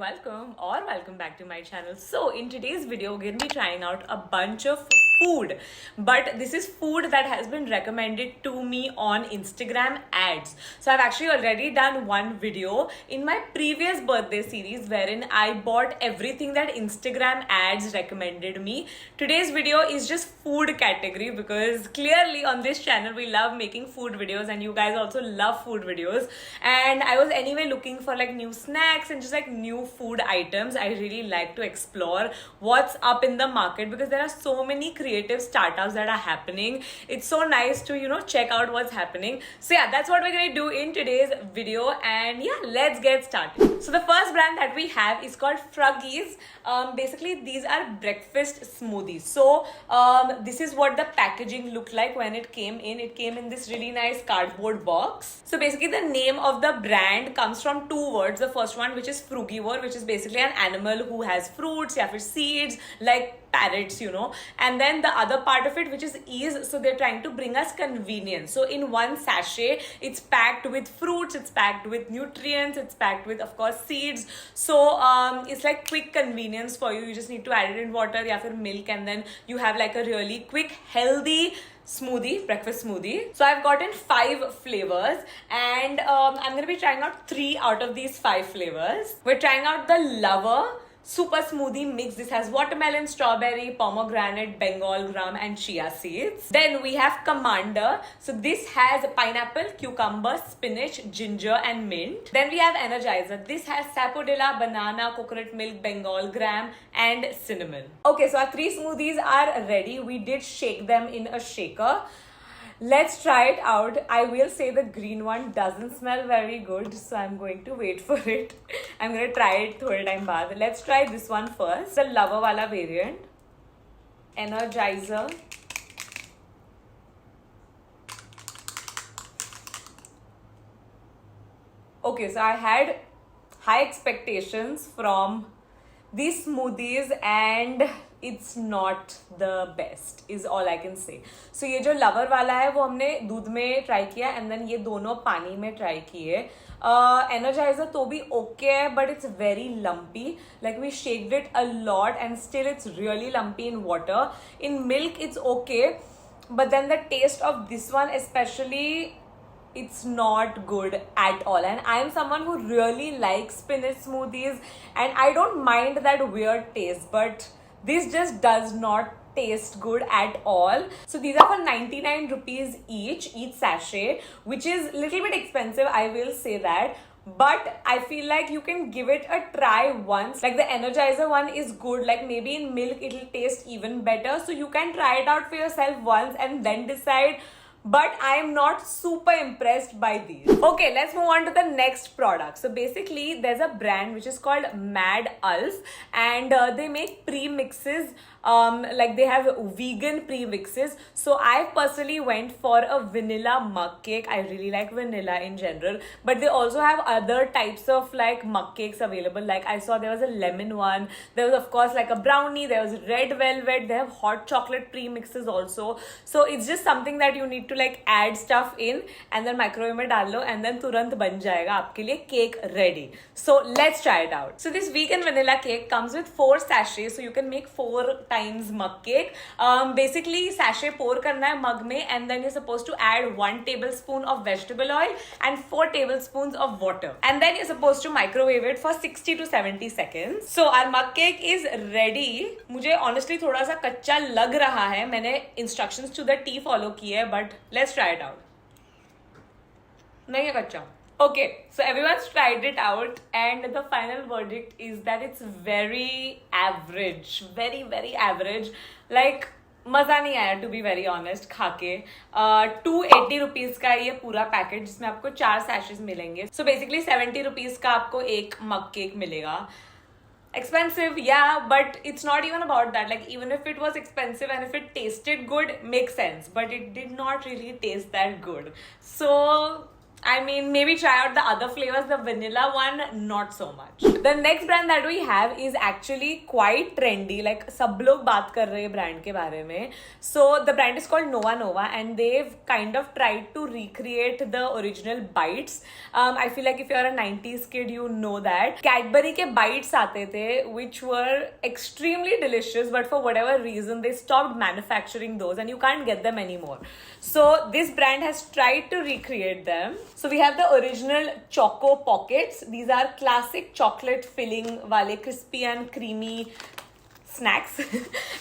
welcome back to my channel. So in today's video we're going to be trying out a bunch of food, but this is food that has been recommended to me on Instagram ads. So I've actually already done one video in my previous birthday series wherein I bought everything that Instagram ads recommended me. Today's video is just food category because clearly on this channel we love making food videos and you guys also love food videos, and I was anyway looking for like new snacks and just like new food items. I really like to explore what's up in the market because there are so many creative startups that are happening. It's so nice to check out what's happening. So yeah, that's what we're gonna do in today's video, and yeah, let's get started. So the first brand that we have is called Fruggies. Basically these are breakfast smoothies. So this is what the packaging looked like when it came in. It came in this really nice cardboard box. So basically the name of the brand comes from two words. The first one, which is frugivore, which is basically an animal who has fruits, yeah, seeds, like parrots, and then the other part of it, which is ease. So they're trying to bring us convenience. So in one sachet, it's packed with fruits, it's packed with nutrients, it's packed with, of course, seeds. So it's like quick convenience for you. You just need to add it in water, yeah, for milk, and then you have like a really quick, healthy smoothie, breakfast smoothie. So I've gotten 5 flavors, and I'm gonna be trying out 3 out of these 5 flavors. We're trying out the Lover Super Smoothie Mix. This has watermelon, strawberry, pomegranate, Bengal gram, and chia seeds. Then we have Commander. So this has pineapple, cucumber, spinach, ginger, and mint. Then we have Energizer. This has sapodilla, banana, coconut milk, Bengal gram, and cinnamon. Okay, so our 3 smoothies are ready. We did shake them in a shaker. Let's try it out. I will say the green one doesn't smell very good, so I'm going to wait for it. I'm going to try it third time baad. Let's try this one first. The Lover wala variant. Energizer. Okay, so I had high expectations from these smoothies and it's not the best is all I can say. So ये जो Lover वाला है वो हमने दूध में try किया and then ये दोनों पानी में try किए. Energizer तो भी okay है, but it's very lumpy. Like we shaked it a lot and still it's really lumpy in water. In milk it's okay, but then the taste of this one especially, it's not good at all. And I am someone who really likes spinach smoothies and I don't mind that weird taste, but this just does not taste good at all. So these are for 99 rupees each sachet, which is a little bit expensive, I will say that. But I feel like you can give it a try once. Like the Energizer one is good. Like maybe in milk it'll taste even better. So you can try it out for yourself once and then decide. But I am not super impressed by these. Okay, let's move on to the next product. So basically there's a brand which is called Mad Ulf, and they make pre-mixes. Like they have vegan pre-mixes. So I personally went for a vanilla mug cake. I really like vanilla in general, but they also have other types of like mug cakes available. Like I saw there was a lemon one, there was of course like a brownie, there was red velvet, they have hot chocolate pre-mixes also. So it's just something that you need to like add stuff in and then microwave में डाल लो and then तुरंत बन जाएगा आपके लिए cake ready. So let's try it out. So this vegan vanilla cake comes with 4 sachets, so you can make 4 times mug cake. Basically sachet pour करना है mug में and then you're supposed to add 1 tablespoon of vegetable oil and 4 tablespoons of water, and then you're supposed to microwave it for 60 to 70 seconds. So our mug cake is ready. मुझे honestly थोड़ा सा कच्चा लग रहा है. मैंने instructions to the T follow किए है, but let's try it out. नहीं है कच्चा. Okay, so everyone's tried it out and the final verdict is that it's very average. Very, very average. Like, मज़ा नहीं आया to be very honest खाके. 280 rupees का ये पूरा पैकेट जिसमें आपको 4 sachets मिलेंगे. So basically 70 rupees का आपको एक mug cake मिलेगा. Expensive, yeah, but it's not even about that. Like even if it was expensive and if it tasted good, makes sense, but it did not really taste that good. So I mean, maybe try out the other flavors. The vanilla one, not so much. The next brand that we have is actually quite trendy. Like, सब लोग बात कर रहे हैं brand के बारे में. So the brand is called Nova Nova, and they've kind of tried to recreate the original bites. I feel like if you're a 90s kid, you know that Cadbury के bites आते थे, which were extremely delicious, but for whatever reason they stopped manufacturing those, and you can't get them anymore. So this brand has tried to recreate them. So we have the original Choco Pockets. These are classic chocolate filling wale crispy and creamy snacks.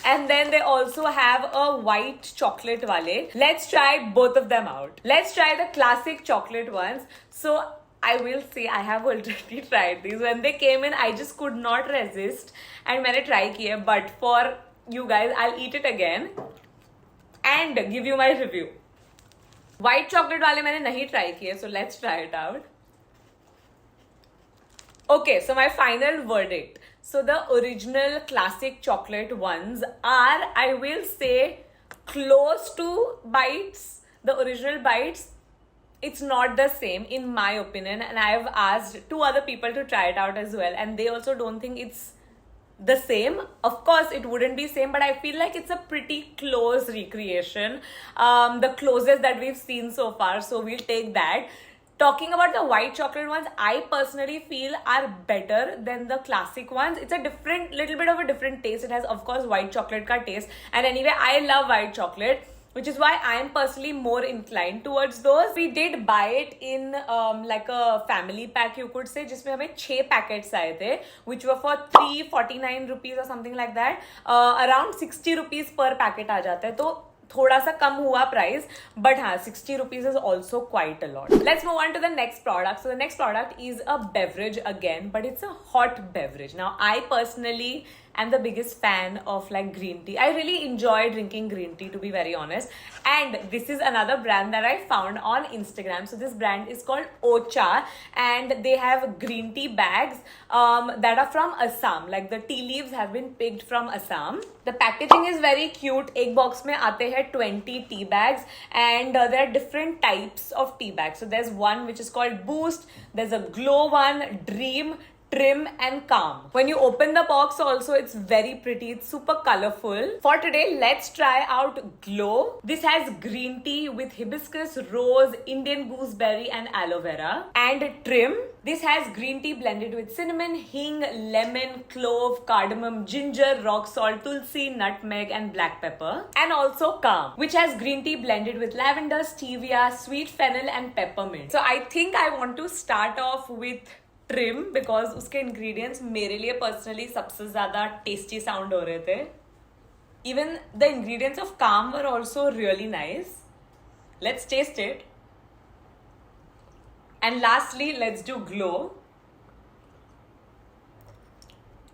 And then they also have a white chocolate wale. Let's try both of them out. Let's try the classic chocolate ones. So I will say I have already tried these. When they came in, I just could not resist and मैंने try किए. But for you guys, I'll eat it again and give you my review. White chocolate वाले मैंने नहीं try किए, so let's try it out. Okay, so my final verdict. So the original classic chocolate ones are, I will say, close to bites. The original bites, it's not the same in my opinion, and I have asked 2 other people to try it out as well, and they also don't think it's the same. Of course it wouldn't be same, but I feel like it's a pretty close recreation, the closest that we've seen so far, so we'll take that. Talking about the white chocolate ones, I personally feel are better than the classic ones. It's a little bit of a different taste. It has, of course, white chocolate ka taste, and anyway I love white chocolate, which is why I am personally more inclined towards those. We did buy it in like a family pack, you could say, जिसमें हमें 6 packets आए थे, which were for 349 rupees or something like that. Around 60 rupees per packet आ जाता है, तो थोड़ा सा कम हुआ प्राइस, but हाँ, 60 rupees is also quite a lot. Let's move on to the next product. So the next product is a beverage again, but it's a hot beverage. Now I personally am the biggest fan of like green tea. I really enjoy drinking green tea, to be very honest. And this is another brand that I found on Instagram. So this brand is called Ocha, and they have green tea bags that are from Assam. Like the tea leaves have been picked from Assam. The packaging is very cute. एक box में आते हैं 20 tea bags, and there are different types of tea bags. So there's one which is called Boost. There's a Glow one, Dream, Trim and Calm. When you open the box also, it's very pretty. It's super colorful. For today, let's try out Glow. This has green tea with hibiscus, rose, Indian gooseberry and aloe vera. And Trim. This has green tea blended with cinnamon, hing, lemon, clove, cardamom, ginger, rock salt, tulsi, nutmeg and black pepper. And also Calm, which has green tea blended with lavender, stevia, sweet fennel and peppermint. So I think I want to start off with Trim because उसके ingredients मेरे लिए personally सबसे ज़्यादा tasty sound हो रहे थे. Even the ingredients of Calm were also really nice. Let's taste it. And lastly, let's do Glow.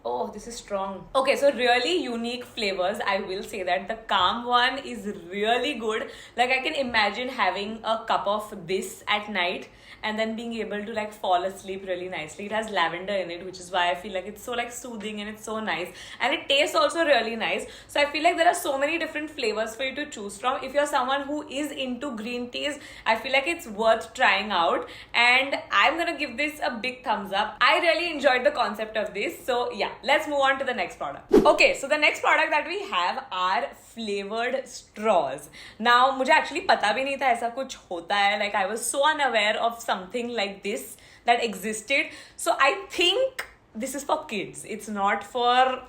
Oh, this is strong. Okay, so really unique flavors. I will say that the Calm one is really good. Like I can imagine having a cup of this at night and then being able to like fall asleep really nicely. It has lavender in it, which is why I feel like it's so like soothing and it's so nice. And it tastes also really nice. So I feel like there are so many different flavors for you to choose from. If you're someone who is into green teas, I feel like it's worth trying out. And I'm gonna give this a big thumbs up. I really enjoyed the concept of this. So yeah, let's move on to the next product. Okay, so the next product that we have are flavored straws. Now, मुझे actually पता भी नहीं था ऐसा कुछ होता है. Like I was so unaware of something like this that existed. So I think this is for kids. It's not for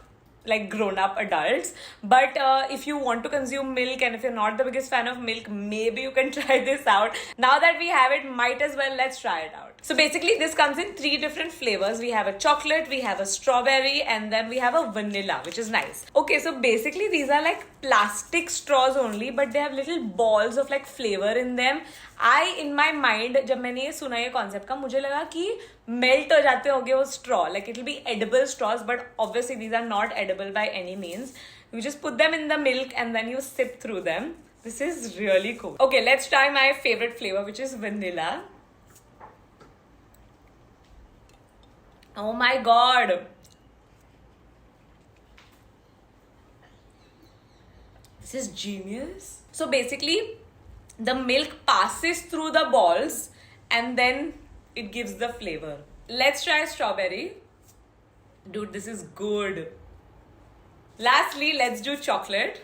like grown-up adults, but if you want to consume milk and if you're not the biggest fan of milk, maybe you can try this out. Now that we have it, might as well let's try it out. So basically this comes in 3 different flavors. We have a chocolate, we have a strawberry, and then we have a vanilla, which is nice. Okay, so basically these are like plastic straws only, but they have little balls of like flavor in them. In my mind, जब मैंने ये सुना ये concept का, मुझे लगा कि melt हो जाते होंगे वो straw, like it will be edible straws, but obviously these are not edible by any means. You just put them in the milk and then you sip through them. This is really cool. Okay, let's try my favorite flavor, which is vanilla. Oh my god. This is genius. So basically, the milk passes through the balls and then it gives the flavor. Let's try strawberry. Dude, this is good. Lastly, let's do chocolate.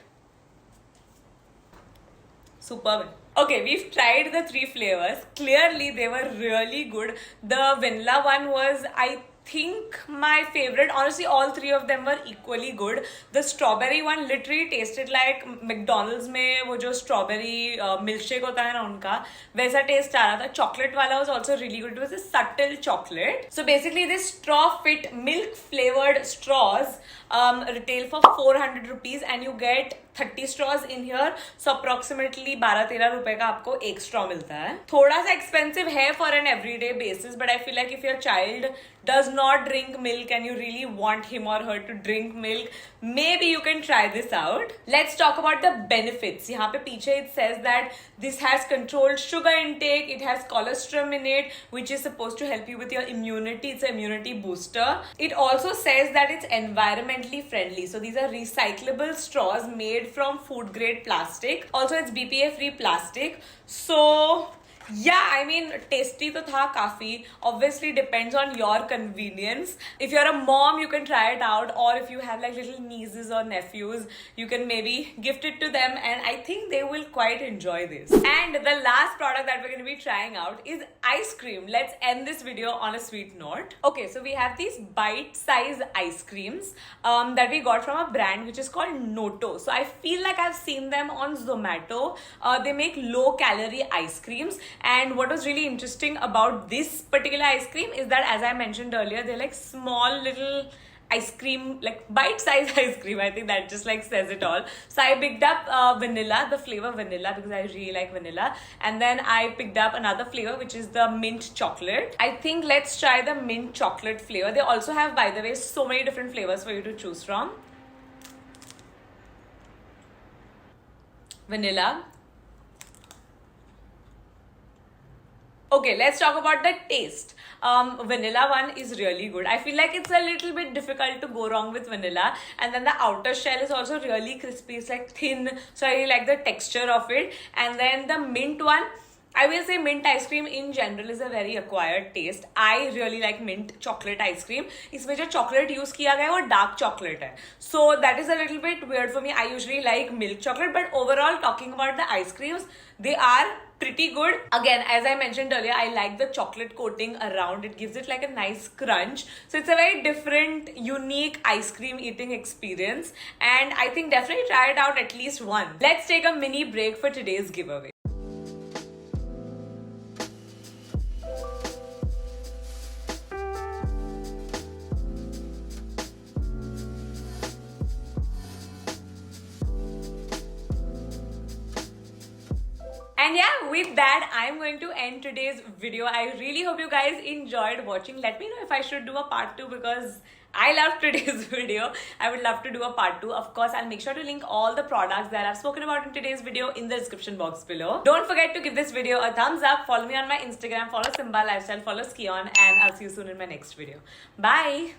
Superb. Okay, we've tried the 3 flavors. Clearly, they were really good. The vanilla one was, I think, my favorite. Honestly, all 3 of them were equally good. The strawberry one literally tasted like McDonald's में वो जो strawberry milkshake होता है ना उनका वैसा taste आ रहा था. Chocolate वाला was also really good. It was a subtle chocolate. So basically, this straw fit milk flavored straws retail for 400 rupees and you get 30 straws in here. So approximately 12-13 रुपए का आपको एक straw मिलता है. थोड़ा सा expensive है for an everyday basis, but I feel like if your child does not drink milk and you really want him or her to drink milk, maybe you can try this out. Let's talk about the benefits. यहाँ पे पीछे it says that this has controlled sugar intake, it has colostrum in it, which is supposed to help you with your immunity. It's an immunity booster. It also says that it's environmentally friendly. So these are recyclable straws made from food grade plastic. Also, it's BPA free plastic. So yeah, I mean, tasty to tha काफी. Obviously depends on your convenience. If you're a mom, you can try it out, or if you have like little nieces or nephews, you can maybe gift it to them, and I think they will quite enjoy this. And the last product that we're going to be trying out is ice cream. Let's end this video on a sweet note. Okay, so we have these bite-size ice creams that we got from a brand which is called Noto. So I feel like I've seen them on Zomato. They make low-calorie ice creams. And what was really interesting about this particular ice cream is that, as I mentioned earlier, they're like small little ice cream, like bite-sized ice cream. I think that just like says it all. So I picked up vanilla, the flavor vanilla, because I really like vanilla. And then I picked up another flavor, which is the mint chocolate. I think let's try the mint chocolate flavor. They also have, by the way, so many different flavors for you to choose from. Vanilla. Okay, let's talk about the taste. Vanilla one is really good. I feel like it's a little bit difficult to go wrong with vanilla. And then the outer shell is also really crispy. It's like thin. So I really like the texture of it. And then the mint one, I will say mint ice cream in general is a very acquired taste. I really like mint chocolate ice cream. इसमें जो chocolate use किया गया है वो dark chocolate है. So that is a little bit weird for me. I usually like milk chocolate, but overall, talking about the ice creams, they are pretty good. Again, as I mentioned earlier, I like the chocolate coating around. It gives it like a nice crunch. So it's a very different, unique ice cream eating experience. And I think definitely try it out at least once. Let's take a mini break for today's giveaway. And yeah, with that, I'm going to end today's video. I really hope you guys enjoyed watching. Let me know if I should do a part 2 because I loved today's video. I would love to do a part 2. Of course, I'll make sure to link all the products that I've spoken about in today's video in the description box below. Don't forget to give this video a thumbs up. Follow me on my Instagram. Follow Simba Lifestyle. Follow Skion. And I'll see you soon in my next video. Bye.